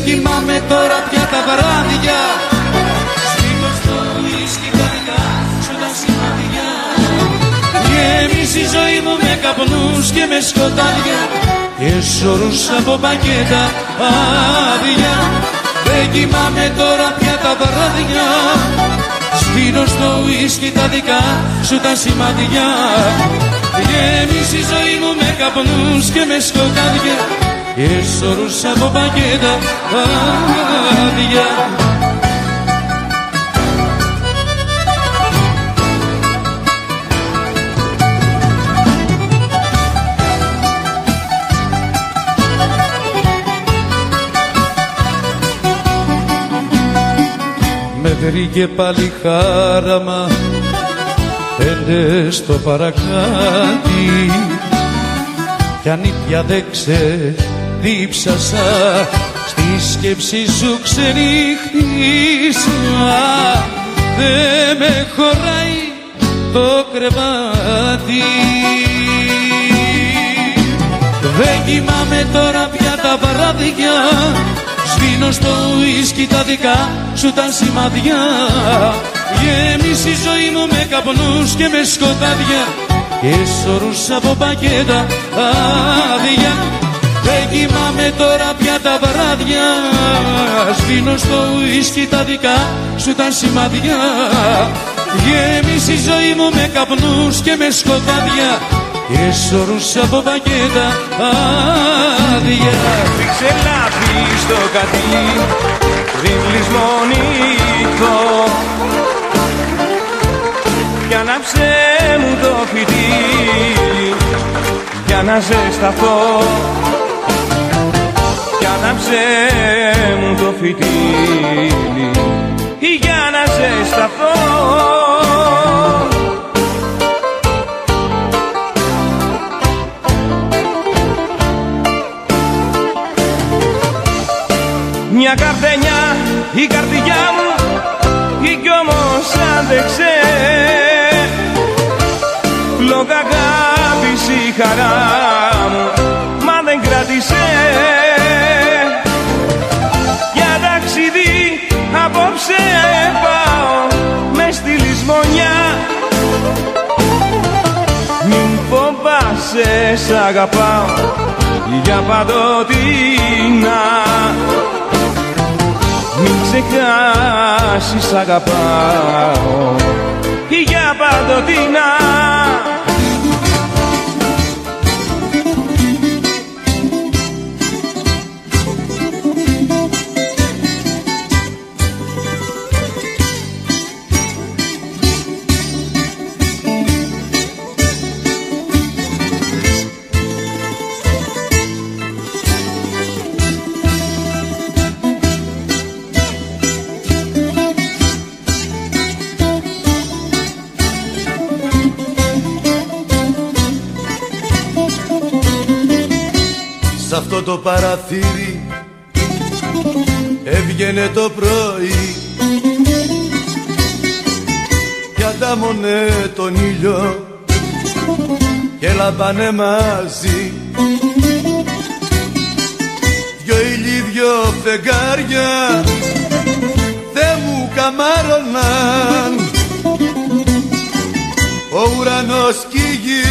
κοιμάμαι τώρα πια τα βράδια. Σβήνω στο ουίσκι τα δικά σου τα σημάδια. Γέμισε η ζωή μου με καπνούς και με σκοτάδια και σωρούς από πακέτα άδεια. Δεν κοιμάμαι τώρα πια τα βράδια. Σβήνω στο ουίσκι τα δικά σου τα σημάδια. Γέμισε η ζωή μου με καπνούς και με σκοτάδια και σωρούς από πακέτα άδεια. Με βρήκε πάλι χάραμα 5 στο παρακάτι κι αν ήπια δεν ξεδίψασα στη σκέψη σου ξενύχτησα. Δεν με χωράει το κρεβάτι. Δεν κοιμάμαι τώρα πια τα βράδια. Σβήνω στο ουίσκι τα δικά σου τα σημάδια. Γέμισε η ζωή μου με καπνούς και με σκοτάδια και σωρούς από πακέτα άδεια. Δεν κοιμάμαι τώρα πια τα βράδια. Σβήνω στο ουίσκι τα δικά σου τα σημάδια. Γέμισε η ζωή μου με καπνούς και με σκοτάδια και σωρούς από πακέτα άδεια. Ρίξε λάδι στο κατήλι πριν λησμονηθώ κι ανάψε μου το φυτίλι για να ζεσταθώ. Κι ανάψε μου το φυτίλι για να ζεσταθώ. Μια καρδενιά η καρδιά μου κι όμως άντεξε. Λόγω αγάπης η χαρά μου μα δεν κράτησε. Για ταξίδι απόψε πάω μες στη λησμονιά. Μην φοβάσαι σ' αγαπάω για παντοτινά. Μην ξεχάσεις αγαπάω για παντοτινά. Σ' αυτό το παραθύρι έβγαινε το πρωί κι αντάμωνε τον ήλιο και λαμπάνε μαζί. Δυο ήλιοι, δυο φεγγάρια δεν μου καμάρωναν. Ο ουρανός κι η γη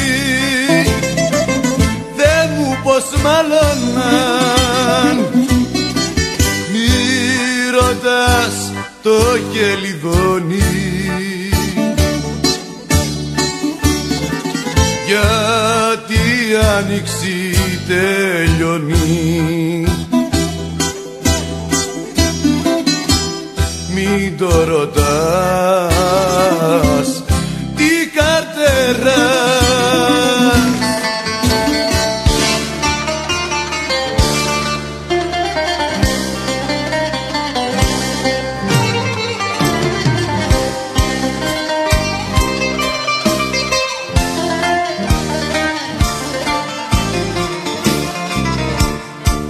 πως μάλλοναν. Μη ρωτάς το κελιδόνι γιατί η άνοιξη τελειώνει. Μην το ρωτάς τι καρτερά.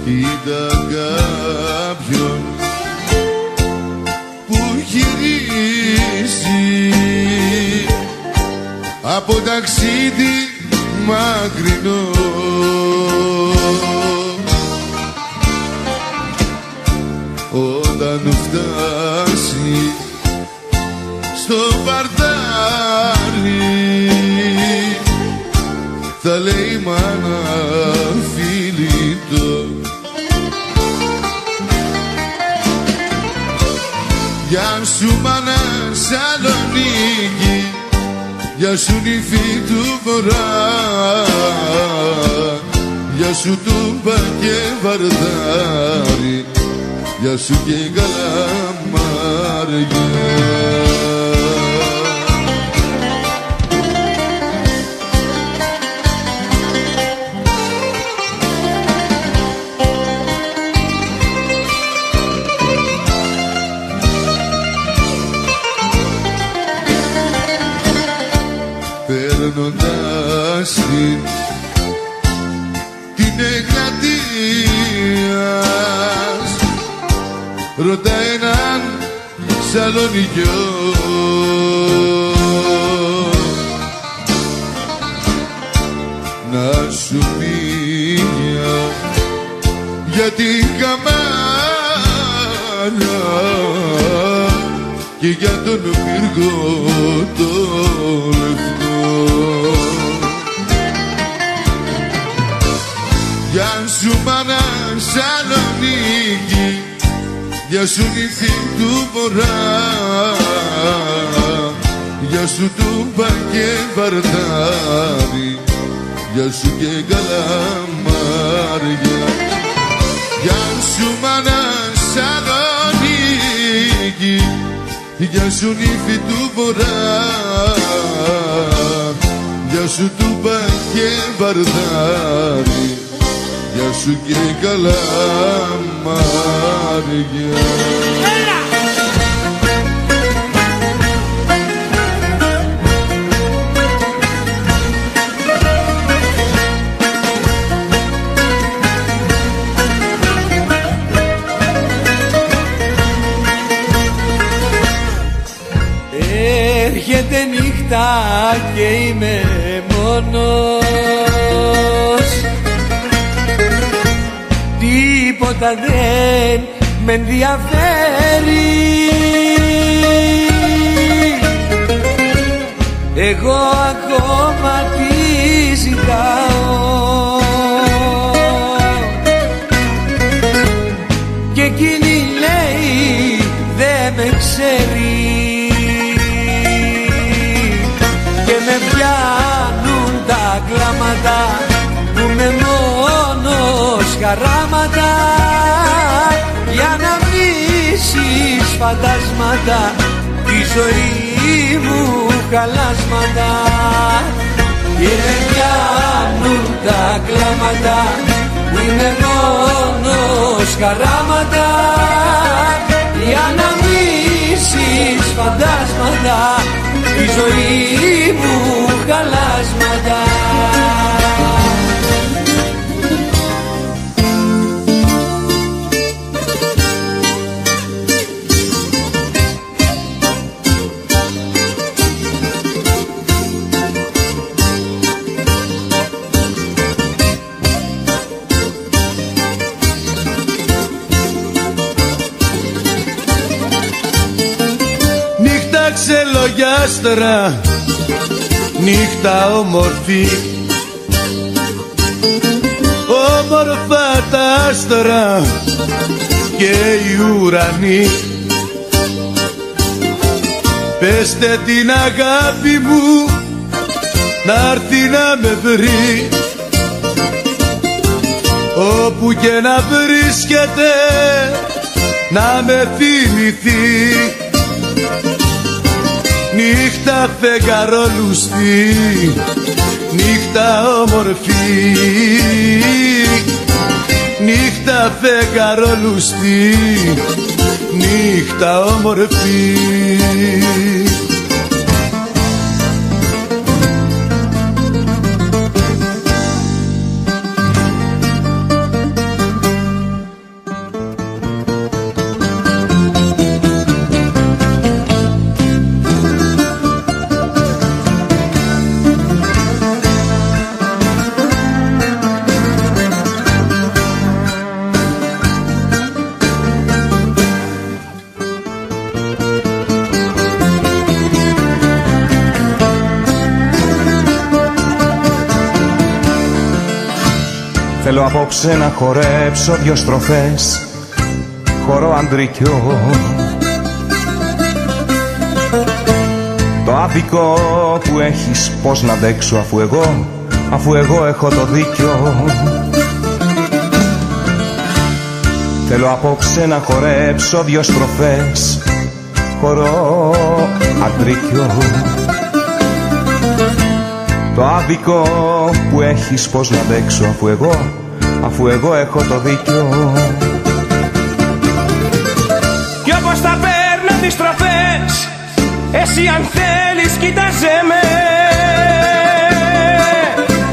Είδα κάποιον που γυρίζει από ταξίδι μακρινό όταν φτάσει στο παρτάρι θα λέει μάνα φιλίτο. Γεια σου μάνα Σαλονίκη, γεια σου νύφη του Βορρά, γεια σου Τούμπα και Βαρδάρι, γεια σου και Καλαμάρια. Παίρνοντας την Εγνατίας ρωτά έναν Σαλονικιό να σου πει για την καμάνα και για τον πύργο το λευκό. Γεια σου μάνα Σαλονίκη, γεια σου νύφη του Βορρά, γεια σου Τούμπα και Βαρδάρι, γεια σου και Καλαμάρια. Γεια σου μάνα Σαλονίκη, γεια σου νύφη του Βορρά, γεια σου Τούμπα και Βαρδάρι, γεια σου και Καλαμάρια. Έρχεται νύχτα και είμαι μόνος, τίποτα δεν με ενδιαφέρει. Εγώ ακόμα τι ζητάω και εκείνη λέει δεν με ξέρει και με πιάνουν τα κλάματα που με μόνος χαράματα για να βρήσεις φαντάσματα τη ζωή μου χαλάσματα και με πιάνουν τα κλάματα που είναι μόνος χαράματα για να βρήσεις φαντάσματα τη ζωή μου χαλάσματα. Νύχτα ξελογιάστρα, νύχτα όμορφη, όμορφα τα άστρα και οι ουρανοί. Πεστε την αγάπη μου να'ρθεί να με βρει, όπου και να βρίσκεται να με θυμηθεί. Νύχτα φεγγαρόλουστη, νύχτα όμορφη, νύχτα φεγγαρόλουστη, νύχτα όμορφη. Θέλω απόψε να χορέψω δυο στροφές χορό αντρικιό. Το άδικο που έχεις πώς να αντέξω αφού εγώ έχω το δίκιο. Θέλω απόψε να χορέψω δυο στροφές χορό αντρικιό. Το άδικο που έχεις πώς να αντέξω αφού εγώ έχω το δίκιο. Κι όπως τα παίρνω τις στροφές, εσύ αν θέλεις κοίταζε με.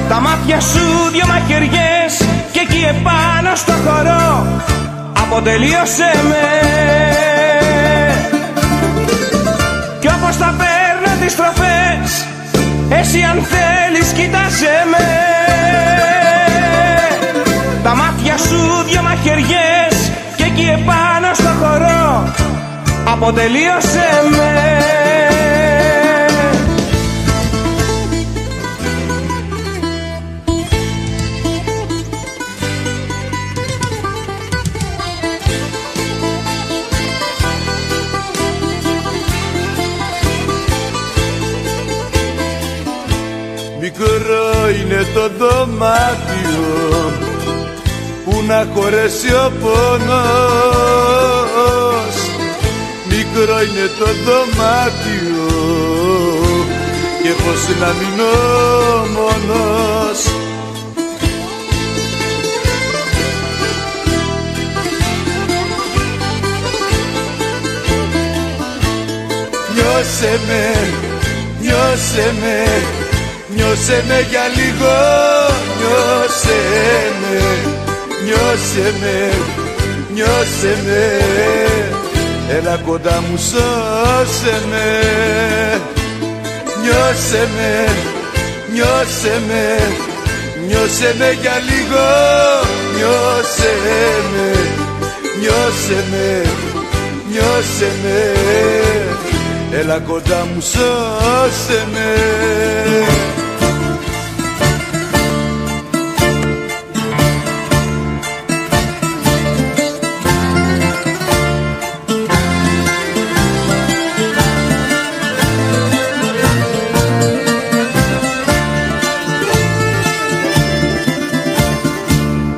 Τα μάτια σου δυο μαχαιριές και εκεί επάνω στο χορό αποτελείωσε με. Κι όπως τα παίρνω τις στροφές, εσύ αν θέλεις κοίταζε με. Τα μάτια σου δυο μαχαιριές και εκεί επάνω στο χορό αποτελείωσε με. Μικρό είναι το δωμάτιο που να χωρέσει ο πόνος. Μικρό είναι το δωμάτιο και πως να μείνω μόνος. Νιώσε με, νιώσε με, νιώσε με για λίγο, νιώσε με, νιώσε με, νιώσε με. Έλα κοντά μου, σώσε με. Νιώσε με, νιώσε με, νιώσε με για λίγο, νιώσε με, νιώσε με, νιώσε με. Έλα κοντά μου, σώσε με.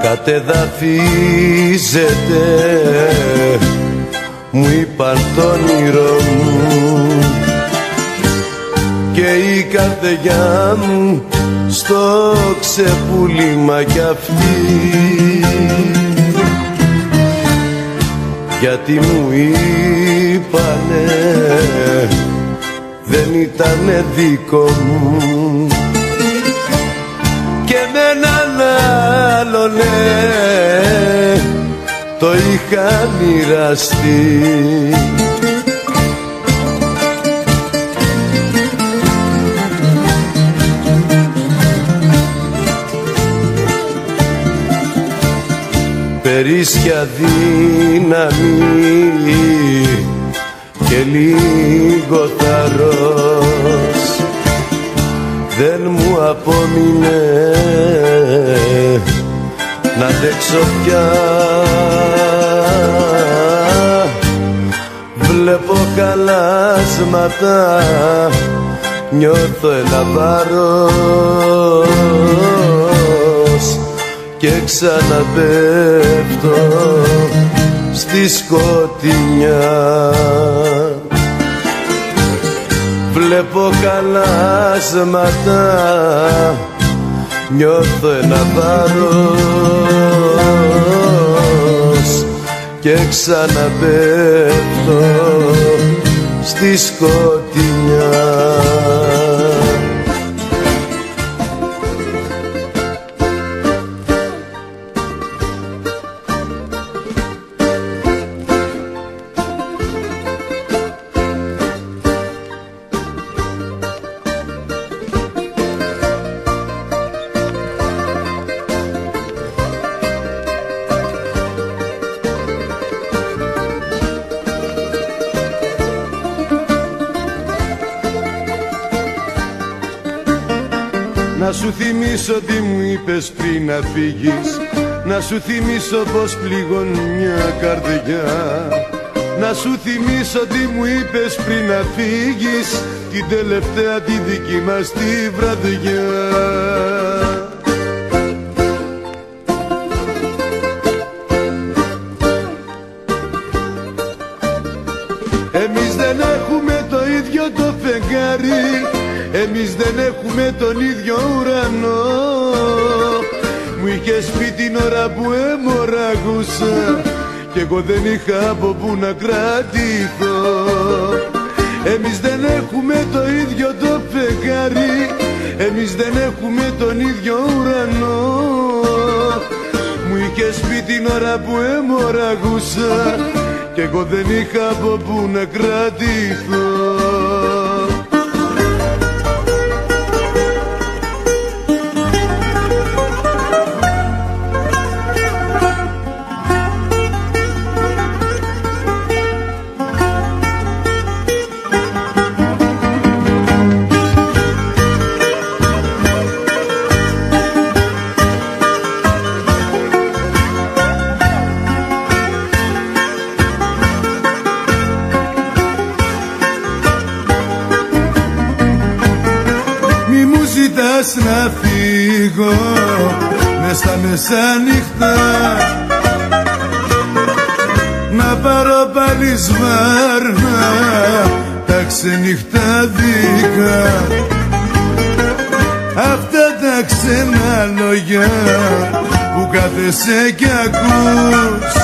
Κατεδαφίζεται, μου είπαν το όνειρο μου και η καρδιά μου στο ξεπούλημα κι αυτή, γιατί μου είπανε δεν ήτανε δικό μου και με έναν άλλον το είχα μοιραστεί. Περίσσια δύναμη και λίγο θάρρος δεν μου απόμεινε να αντέξω πια. Βλέπω χαλάσματα, νιώθω ένα βάρος και ξαναπέφτω στη σκοτεινιά. Βλέπω χαλάσματα, νιώθω ένα βάρος και ξαναπέφτω στη σκοτεινιά. Να σου θυμίσω τι μου είπες πριν να φύγεις, να σου θυμίσω πως πληγώνει μια καρδιά. Να σου θυμίσω τι μου είπες πριν να φύγεις, την τελευταία τη δική μας τη βραδιά. Εμείς δεν έχουμε το ίδιο το φεγγάρι, εμείς δεν έχουμε τον ίδιο ουρανό. Μου είχες πει την ώρα που αιμορραγούσα κι εγώ δεν είχα από που να κρατηθώ. Εμείς δεν έχουμε το ίδιο το φεγγάρι, εμείς δεν έχουμε τον ίδιο ουρανό. Μου είχες πει την ώρα που αιμορραγούσα κι εγώ δεν είχα από που να κρατηθώ. Να φύγω μες στα μεσάνυχτα, να πάρω πάλι σβάρνα τα ξενυχτάδικα. Αυτά τα ξένα λόγια που κάθεσαι κι ακούς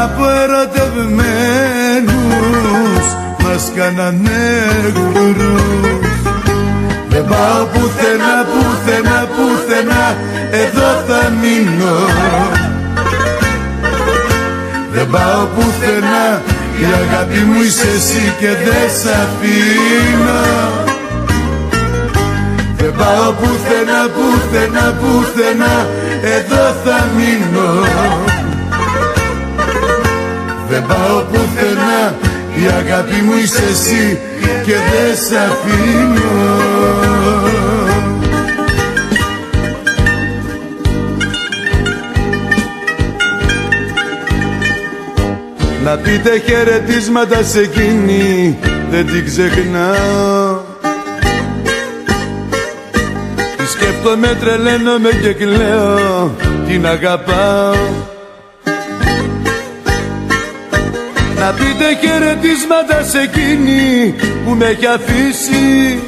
από ερωτευμένους μας κάνανε εχθρούς. Δεν πάω πουθενά, πουθενά, πουθενά, εδώ θα μείνω. Δεν πάω πουθενά, η αγάπη μου είσαι εσύ και δεν σ' αφήνω. Δεν πάω πουθενά, πουθενά, πουθενά, εδώ θα μείνω. Δεν πάω πουθενά, η αγάπη μου είσαι εσύ και δεν σ' αφήνω. Να πείτε χαιρετίσματα σε εκείνη, δεν την ξεχνάω. Τη σκέφτομαι, τρελαίνομαι και κλαίω, την αγαπάω. Να πείτε χαιρετίσματα σε εκείνη που με έχει αφήσει.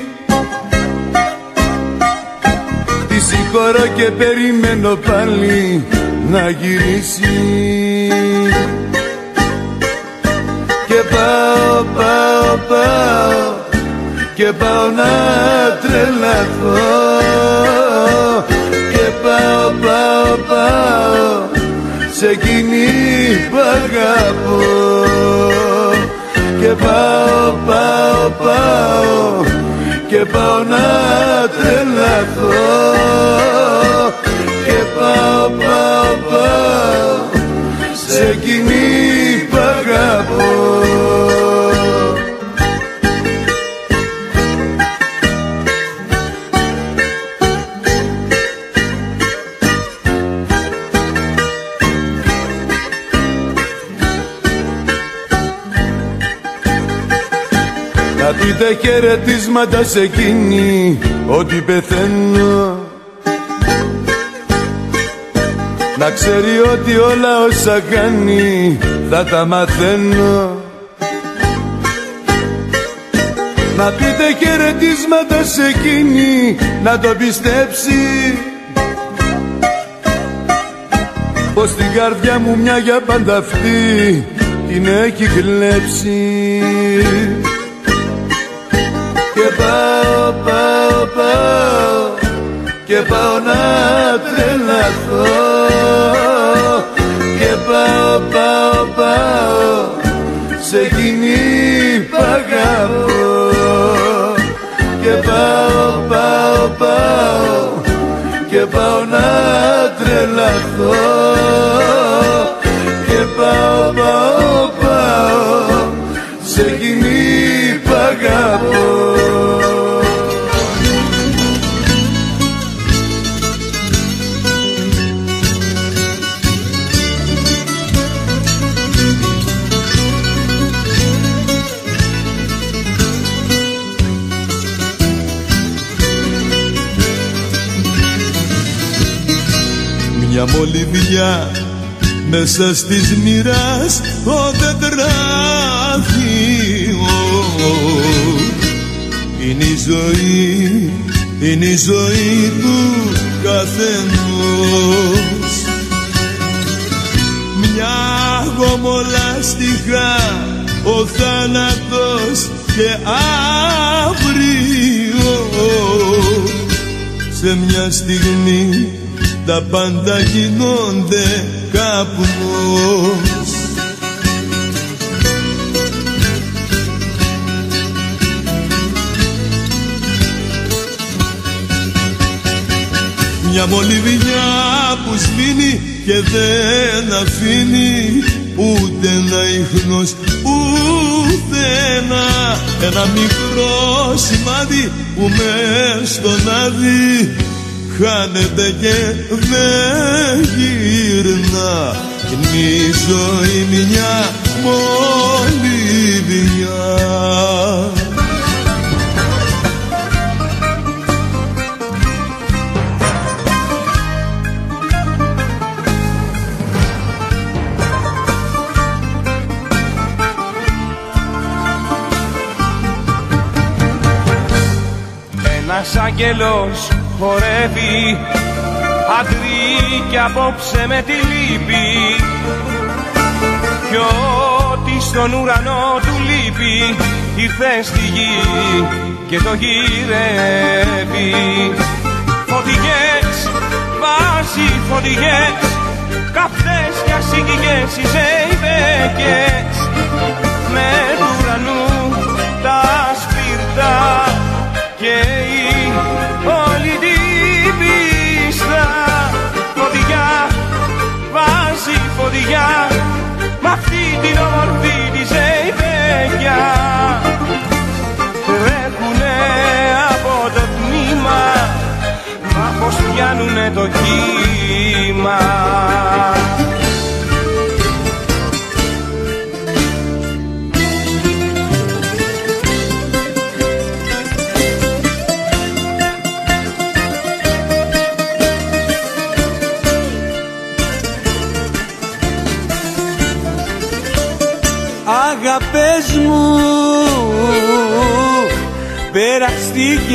Τη συγχωρώ και περιμένω πάλι να γυρίσει. Και πάω, πάω, πάω, και πάω να τρελαθώ. Και πάω, πάω, πάω σε εκείνη που αγαπώ. Και πάω, πάω, πάω, και πάω να τρελαθώ. Και πάω, πάω, πάω σε εκείνη που αγαπώ. Να πείτε χαιρετίσματα σε εκείνη ότι πεθαίνω. Να ξέρει ότι όλα όσα κάνει θα τα μαθαίνω. Να πείτε χαιρετίσματα σε εκείνη να το πιστέψει, πως την καρδιά μου μια για πάντα αυτή την έχει κλέψει. Και πάω, πάω, πάω, και πάω να τρελαθώ. Και πάω, πάω, πάω σε εκείνη που αγαπώ. Και πάω, πάω, πάω, και πάω να τρελαθώ. Και πάω, πάω, πάω σε εκείνη που αγαπώ. μια μολυβιά μέσα στις μοίρας το τετράδιο. Είναι η ζωή, είναι η ζωή του καθενός. Μια γομολάστιχα ο θάνατος και αύριο σε μια στιγμή τα πάντα γίνονται καπνός. Μια μολυβιά που σβήνει και δεν αφήνει ούτε ένα ίχνος, ούτε ένα μικρό σημάδι που μες στον άδει χάνεται και δεν γυρνά. Είναι η ζωή μια μολυβιά. Ένας άγγελος χορεύει αντρί κι απόψε με τη λύπη, κι ό,τι στον ουρανό του λείπει ήρθε στη γη και το γυρεύει. Φωτιές βάζει φωτιές, καυτές κι ασύγκυγες οι ζεϊβέκες, με του ουρανού τα σπίρτα και όλη την πίστα. Φωτιά βάζει φωτιά μ' αυτή την όμορφη τη ζεϊβέκια. Τρέχουνε από το τμήμα, μα πως πιάνουνε το κύμα. Αγάπες μου περαστικές,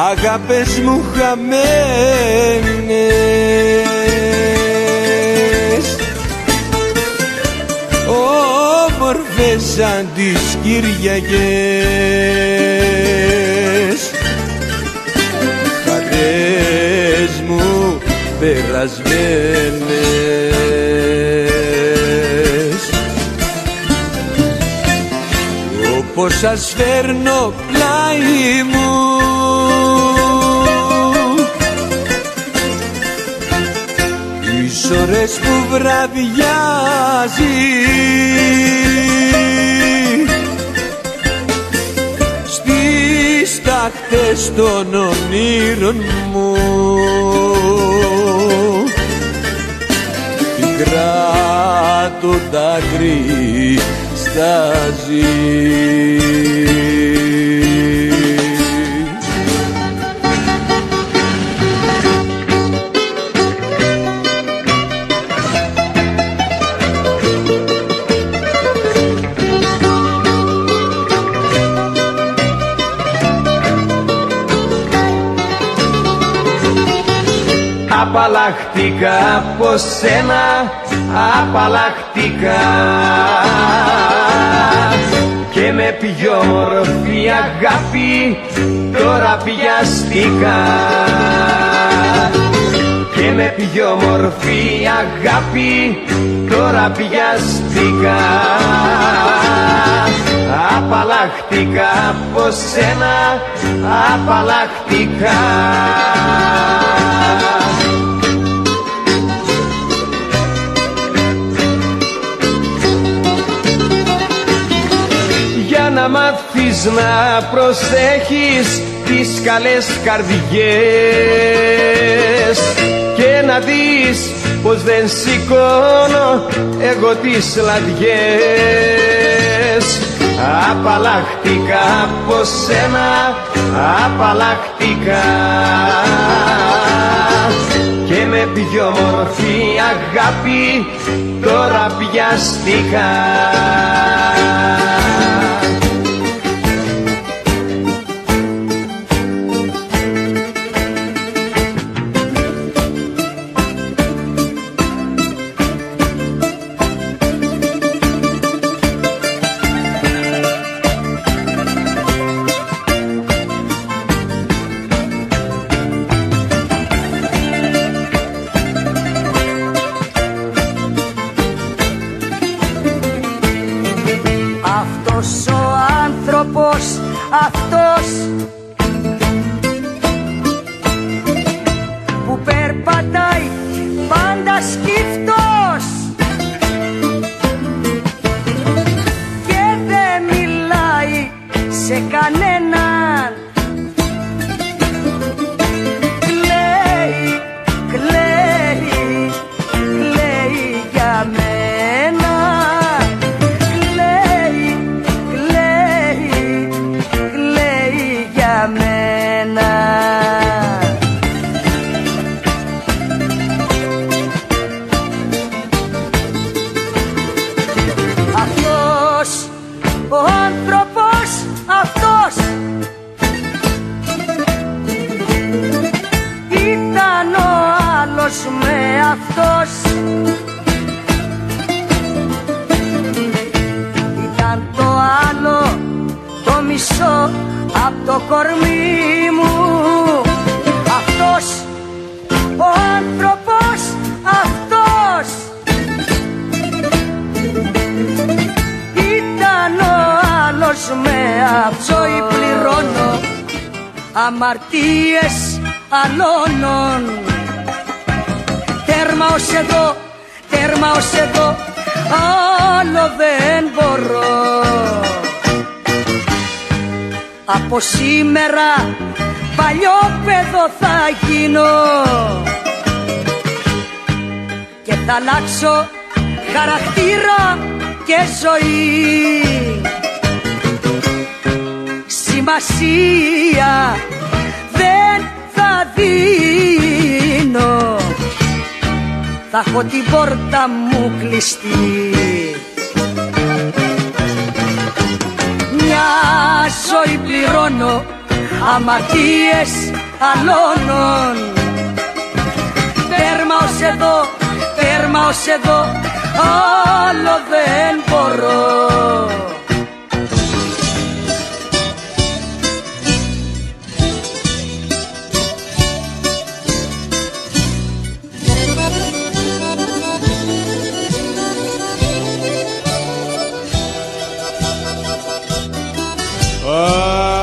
αγάπες μου χαμένες, όμορφες σαν τις Κυριακές. Χαρές μου περασμένες, όπως σας φέρνω πλάι μου, τις ώρες που βραδιάζει, στις τάχτες των ονείρων μου, πικρά το δάκρυ στάζει. Απαλλαχτήκα από σένα, απαλλαχτήκα, και με πιο μορφή αγάπη τώρα πιαστήκα, και με πιο μορφή αγάπη τώρα πιαστήκα. Απαλλαχτήκα από σένα, απαλλαχτήκα. Για να μάθεις να προσέχεις τις καλές καρδιές και να δεις πως δεν σηκώνω εγώ τις λαδιές. απαλλαχτήκα από σένα, απαλλαχτήκα και με πιο μορφή αγάπη τώρα πιαστήκα. Αυτός ο άνθρωπος, αυτός που περπατάει πάντα σκύφτος και δεν μιλάει σε κανέναν, κλαίει, κλαίει, κλαίει για μένα, μένα. Αυτός ο άνθρωπος, αυτός ήταν ο άλλος με αυτός, ήταν το άλλο το μισό απ' το κορμί μου. Αυτός ο άνθρωπος, αυτός ήταν ο άλλος με αυτό. Πληρώνω αμαρτίες αλώνων. Τέρμα ως εδώ, τέρμα ως εδώ, άλλο δεν μπορώ. Από σήμερα παλιόπαιδο θα γίνω και θα αλλάξω χαρακτήρα και ζωή. Σημασία δεν θα δίνω, θα έχω την πόρτα μου κλειστή. Μια ζωή πληρώνω αμαρτίες αλώνων. Τέρμα ως εδώ, τέρμα ως εδώ, άλλο δεν μπορώ.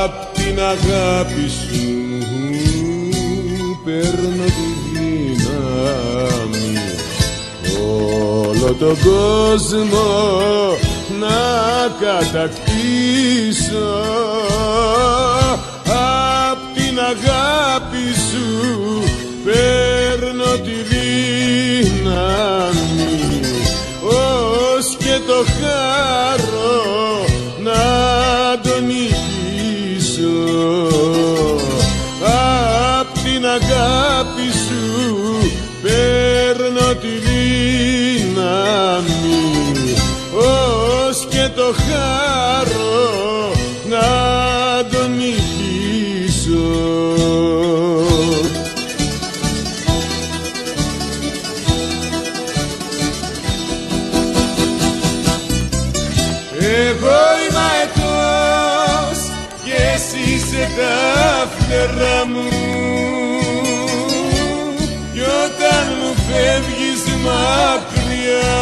Απ' την αγάπη σου παίρνω τη δύναμη όλο τον κόσμο να κατακτήσω. Απ' την αγάπη σου παίρνω τη δύναμη ως και το χαρώ να τον νικήσω. Απ' την αγάπη σου παίρνω τη δύναμη ως και το χαρώ να τον νικήσω. Εγώ είμαι αετός και εσύ είσαι τα φτερά μου κι όταν μου φεύγεις μακριά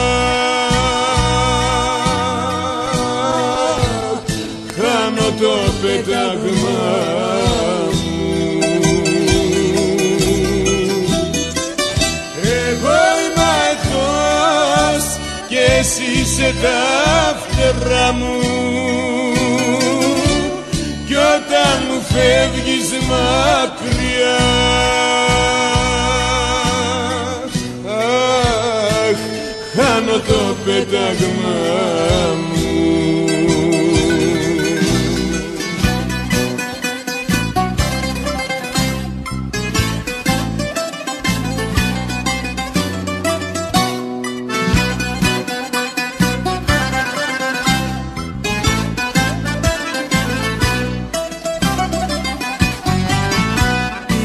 χάνω το πέταγμα μου. Εγώ είμαι αετός και εσύ είσαι τα φτερά μου κι όταν μου φεύγεις μακριά χάνω το πέταγμα μου.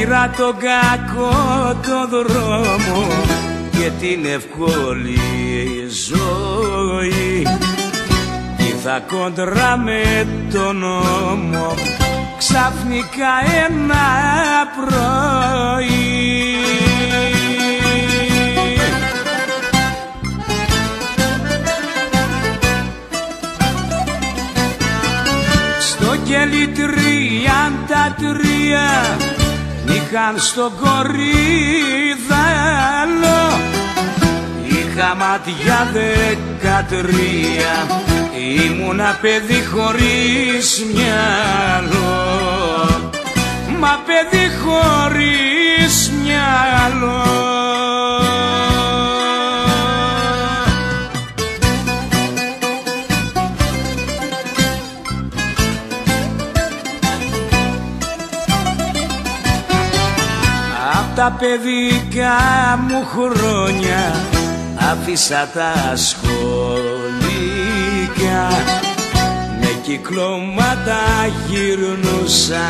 πήρα τον κακό το δρόμο και την εύκολη ζωή. Ήρθα κόντρα με τον νόμο ξαφνικά ένα πρωί. Στο κελί 33 είχαν στο κορίδαλο, είχα μάτια 13, ήμουνα παιδί χωρίς μυαλό, μα παιδί χωρίς μυαλό. Απ' τα παιδικά μου χρόνια άφησα τα σχολικά, με κυκλώματα γυρνούσα,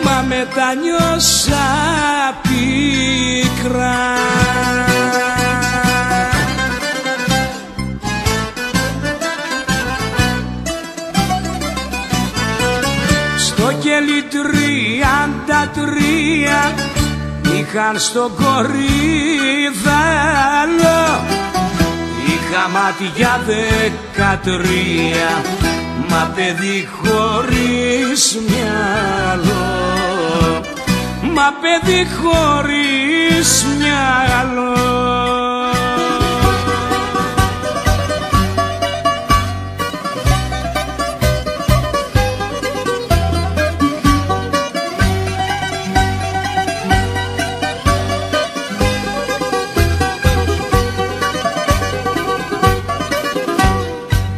μα μετανιώσα πίκρα. Στο κελί 33 είχαν στο κορίδαλο, είχα μάτια 13, μα παιδί χωρίς μυαλό, μα παιδί χωρίς μυαλό.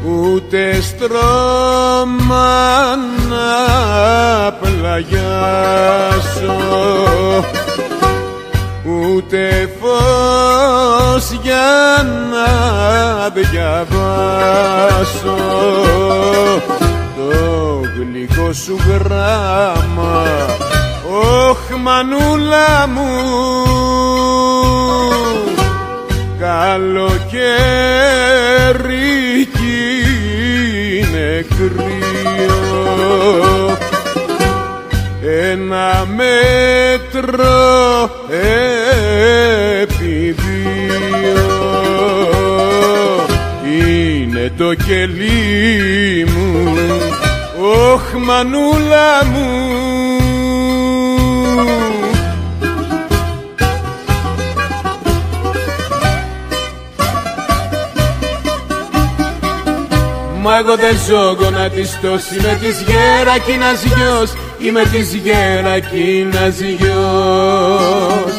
Ούτε στρώμα να πλαγιάσω, ούτε φως για να διαβάσω το γλυκό σου γράμμα. Ωχ μανούλα μου, καλοκαίρι κι είναι κρύο, ένα μέτρο επί 2 είναι το κελί μου. Ωχ μανούλα μου, μα εγώ δεν ζω γονατιστός, είμαι της Γερακίνας γιος, είμαι της Γερακίνας γιος.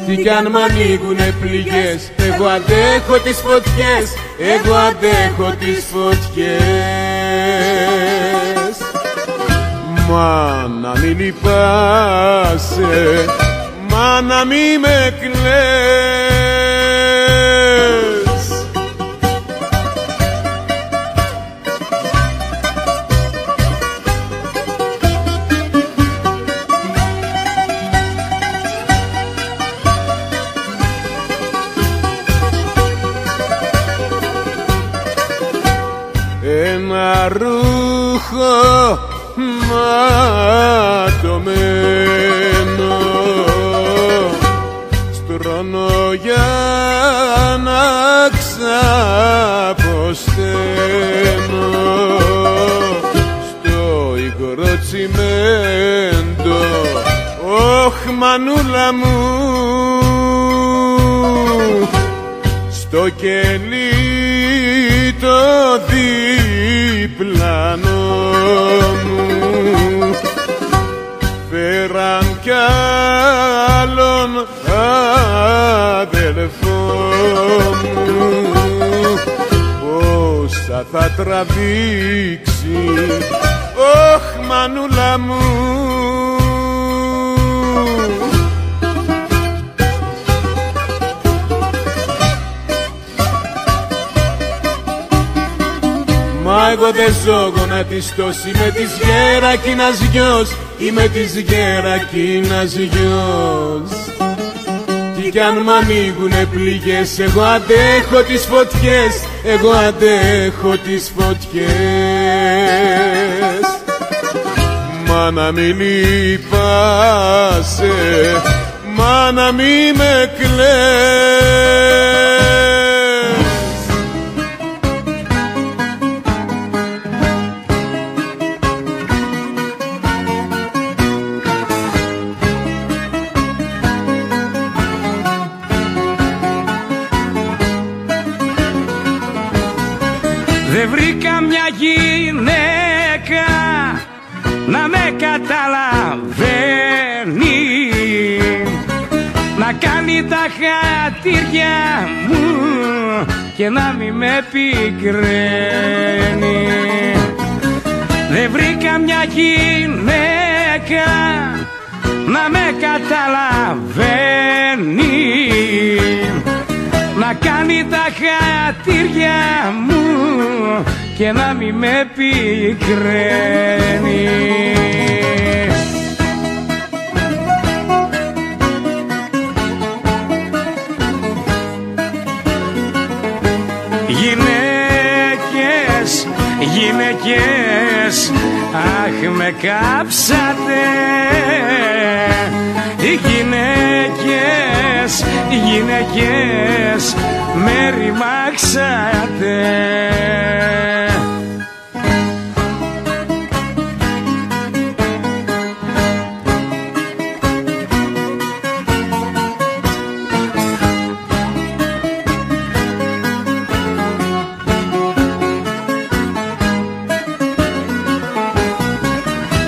Τι κι αν μ' ανοίγουνε πληγές, εγώ αντέχω τις φωτιές, εγώ αντέχω τις φωτιές. Μα να μη λυπάσαι, μα να μη με κλαις. Ένα ρούχο ματωμένο στρώνω για να ξαποσταίνω στο υγρό τσιμέντο. Ωχ μανούλα μου, στο κελί το διπλανό μου φέραν κι άλλον αδελφό μου. Πόσα θα τραβήξει, ωχ μανούλα μου. Μα εγώ δεν ζω γονατιστός. Είμαι της Γερακίνας γιος, είμαι της Γερακίνας γιος. Κι αν μ' ανοίγουνε πληγές, εγώ αντέχω τις φωτιές, εγώ αντέχω τις φωτιές. Μάνα μη λυπάσαι, μάνα μη με κλαις. Δεν βρήκα μια γυναίκα να με καταλαβαίνει, να κάνει τα χατήρια μου και να μη με πικραίνει. Δεν βρήκα μια γυναίκα να με καταλαβαίνει, να κάνει τα χατήρια μου και να μη με πικραίνει. Γυναίκες, γυναίκες, αχ με κάψατε. Οι γυναίκες, γυναίκες, με ρημάξατε.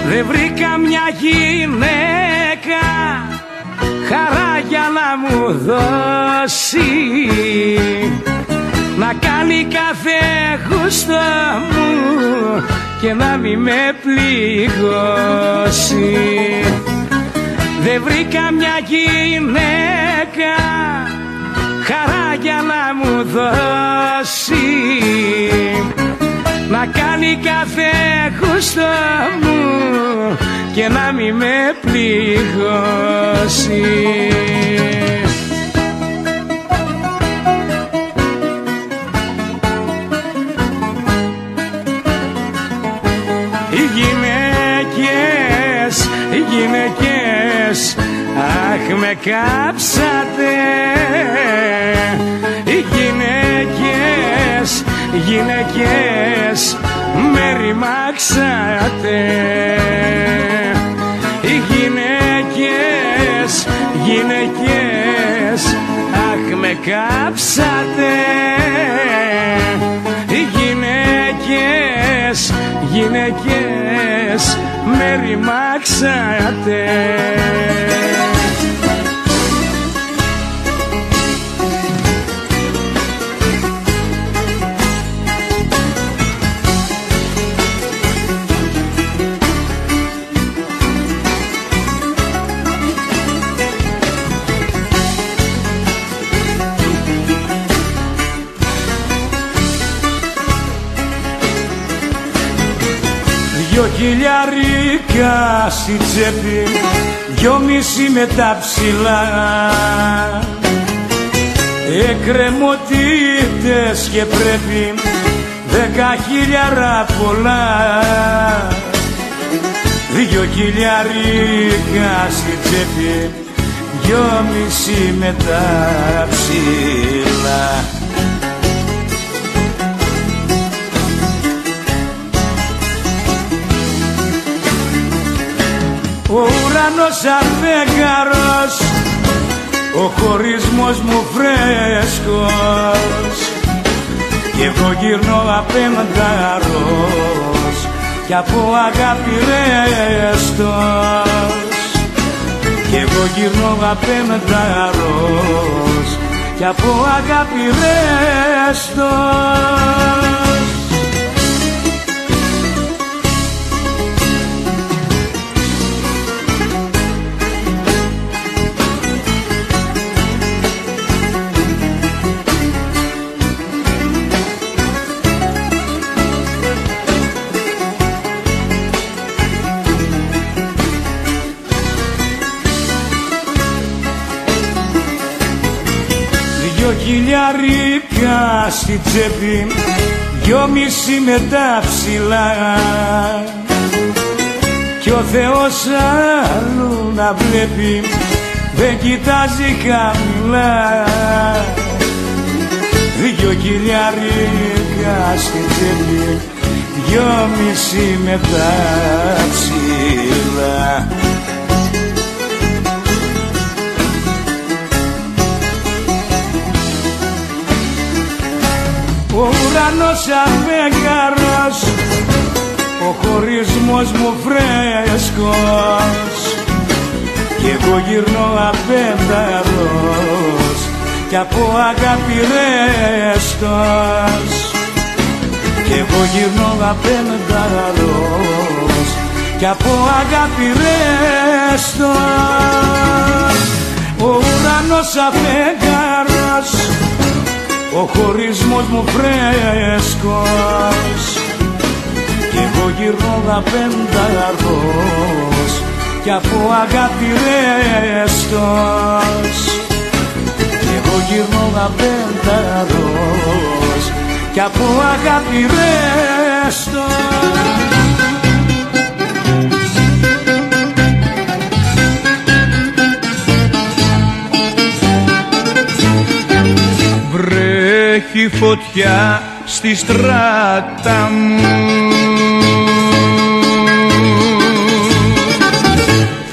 Δεν βρήκα μια γυναίκα χαρά για να μου δώσει, να κάνει κάθε γούστο μου και να μη με πληγώσει. Δεν βρήκα μια γυναίκα χαρά για να μου δώσει, να κάνει κάθε γούστο μου και να μη με πληγώσει. Οι γυναίκες, οι γυναίκες, αχ με κάψατε. Οι γυναίκες, γυναίκες, με ρημάξατε. Οι γυναίκες, γυναίκες, αχ με κάψατε. Οι γυναίκες, γυναίκες, με ρημάξατε. Δυο χιλιάρικα στη τσέπη, 2,5 με τα ψηλά, εκκρεμωτήτες και πρέπει 10.000 πολλά. 2 χιλιάρικα στη τσέπη, 2,5 με τα ψηλά. Ο ουρανός αφέγγαρος, ο χωρισμός μου φρέσκος, κι εγώ γυρνώ απένταρος κι από αγάπη ρέστος. Κι εγώ γυρνώ απένταρος κι από αγάπη ρέστος. χιλιάρικα στη τσέπη, 2,5 με τα ψηλά, κι ο Θεός άλλου να βλέπει δεν κοιτάζει χαμηλά. 2 χιλιάρικα στη τσέπη, 2,5 με τα ψηλά. Ο ουρανός αφέγγαρος, ο χωρισμός μου φρέσκος, κι εγώ γυρνώ απένταρος κι από αγάπη ρέστος. Κι εγώ γυρνώ απένταρος κι από αγάπη ρέστος. Ο ουρανός αφέγγαρος, ο χωρισμός μου φρέσκος, κι εγώ γυρνώ απένταρος κι από αγάπη ρέστος. Κι εγώ γυρνώ απένταρος κι από αγάπη ρέστος. Βρέχει φωτιά στη στράτα μου,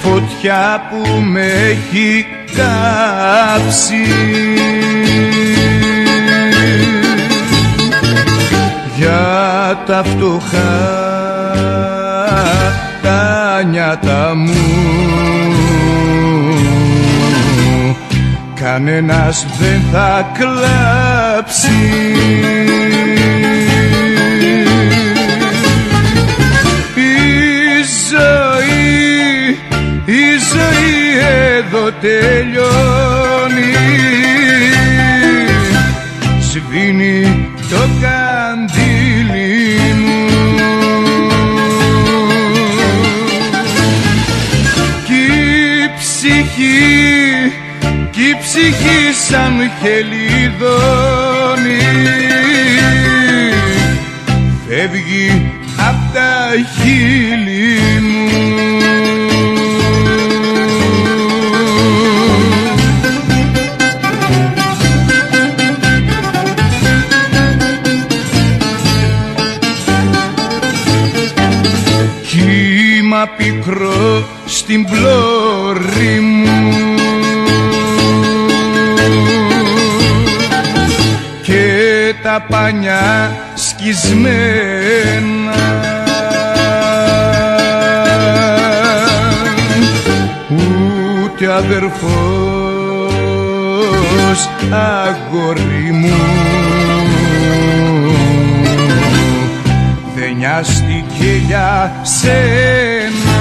φωτιά που με έχει κάψει, για τα φτωχά τα νιάτα μου κανένας δεν θα κλάψει. Η ζωή εδώ τελειώνει, σβήνει το καντήλι μου κι η ψυχή σαν χελιδόνι φεύγει απ' τα χείλη μου. Κύμα πικρό στην πλώρη μου και τα πανιά σκισμένα, ούτε αδερφός αγόρι μου δεν νοιάστηκε για σένα.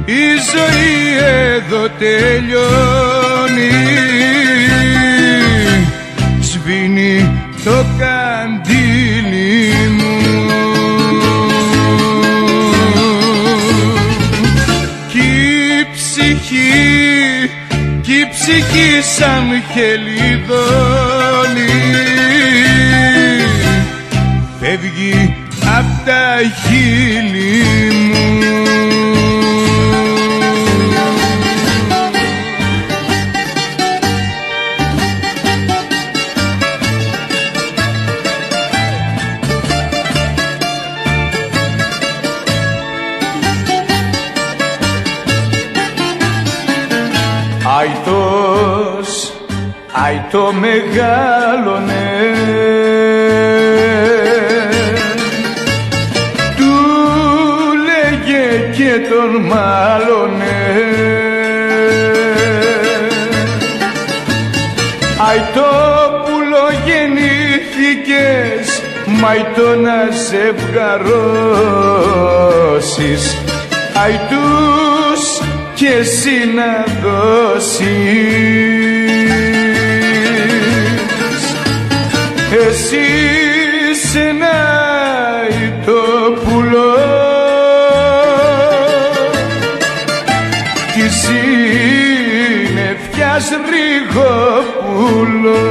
Η ζωή εδώ τελειώνει, σβήνει το καντήλι μου κι η ψυχή σαν χελιδόνι φεύγει απ' τα χείλη μου. Αϊτό μεγάλωνε, του λέγε και τον μάλωνε. Αϊτό πουλο γεννήθηκες, μαϊτό να ζευγαρώσεις, αϊτούς κι εσύ να δώσεις. Εσύ σε ένα ητοπουλό πιας Ριγοπούλο.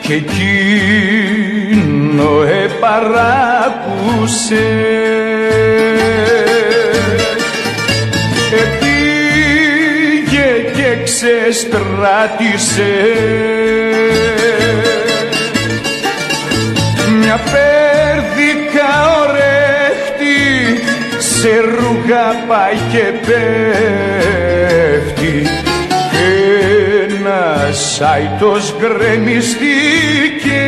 Κι εκείνο επαράκουσε, πήγε και ξεστράτησε μια πέρδικα ορέχτη, σε ρούχα πάει και πέφτει. Ένας άητος γκρεμιστήκε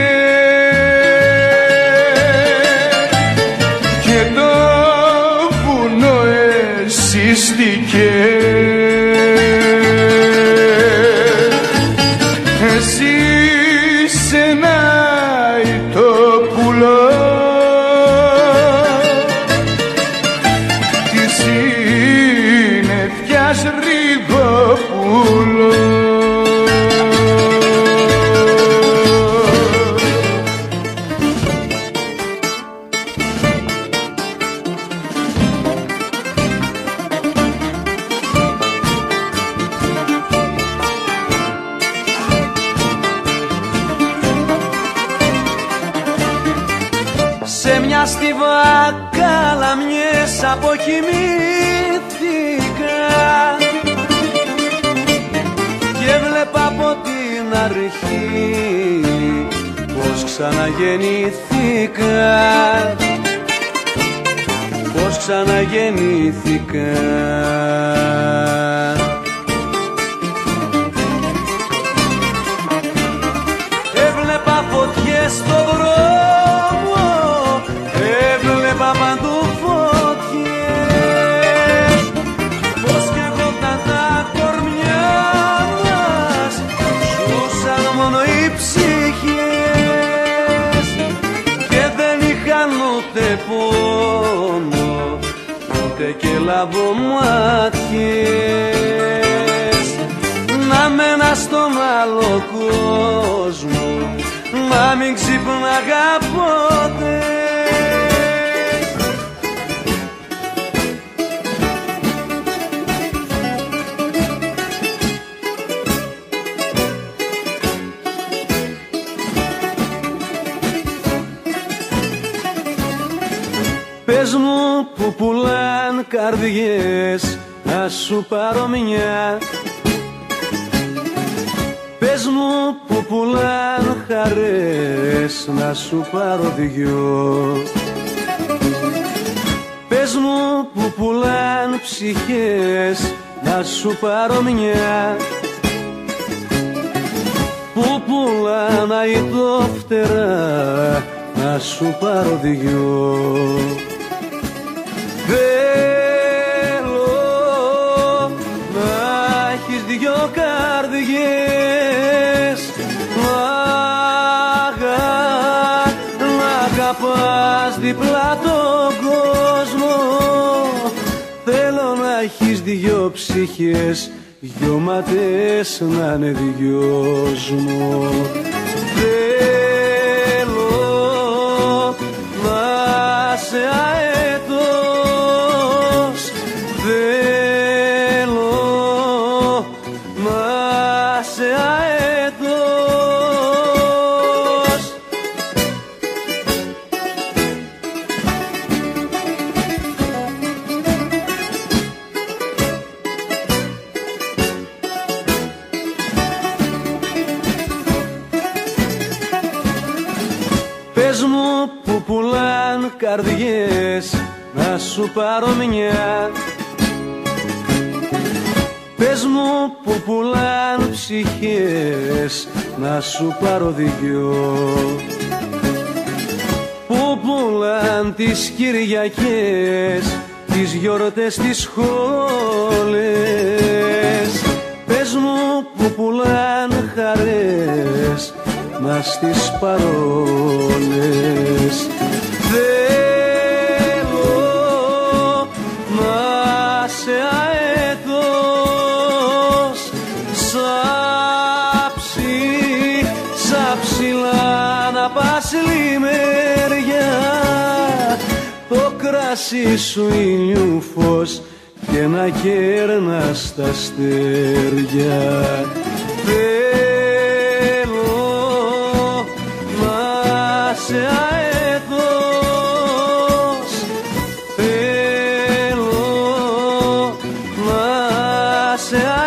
και το βουνό εσύστηκε. Ζήσε ένα αητόπουλο της συννεφιάς Ριγοπούλο. Σε μια στιβά καλαμιές αποκοιμήθηκα και βλέπα από την αρχή πως ξαναγεννήθηκα, πως ξαναγεννήθηκα. Έβλεπα φωτιές στο δρόμο, έβλεπα παντού φωτιές, πως κι εγώ τα κορμιά μας ζούσαν μόνο οι ψυχές και δεν είχαν ούτε πόνο ούτε και λαμπομάτιες. Να μένα στον άλλο κόσμο, να μην ξυπνάγα ποτέ. Πες μου που πουλάν καρδιές, να σου πάρω μια. Πες μου που πουλάν χαρές, να σου πάρω δυο. Πες μου που πουλάν ψυχές, να σου πάρω μια. Που πουλάν αητόφτερα, να σου πάρω δυο. Θέλω να έχεις δυο καρδιές, να αγαπάς διπλά τον κόσμο. Θέλω να έχεις δυο ψυχές, δυο ματές να είναι δυόσμο. Θέλω να σε αετός, θέλω να σε αετός. Πες μου που πουλάν καρδιές, να σου πάρω μια. Πες μου που πουλάν ψυχές, να σου πάρω δυο. Που πουλάν τις Κυριακές, τις γιορτές, τις σχόλες. Πες μου που πουλάν χαρές, να στις παρόλες. Θέλω να Σαν ψηλά να πας λιμέρια, το κρασί σου ήλιου φως και να κέρνας τα αστέρια. Θέλω να σε αετός, θέλω να σε αετός.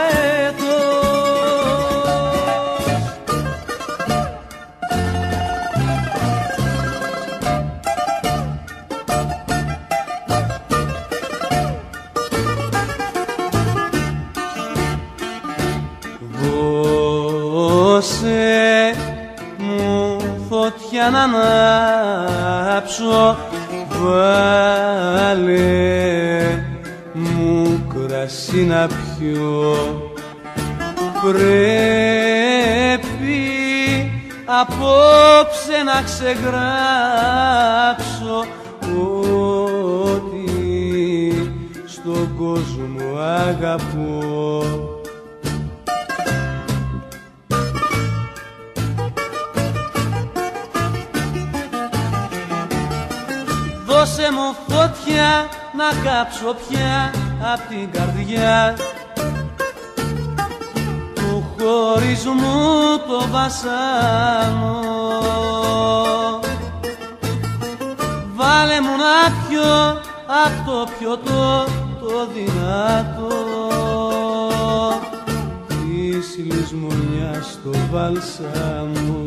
Δώσε μου φωτιά να ανάψω, βάλε μου κρασί να πιω. Πρέπει απόψε να ξεγράψω ότι στον κόσμο αγαπώ. Δώσε μου φωτιά να κάψω πια απ' την καρδιά του χωρισμού το βασάνο. Βάλε μου να πιω απ' το πιωτό το δυνατό της λησμονιάς το βάλσαμο.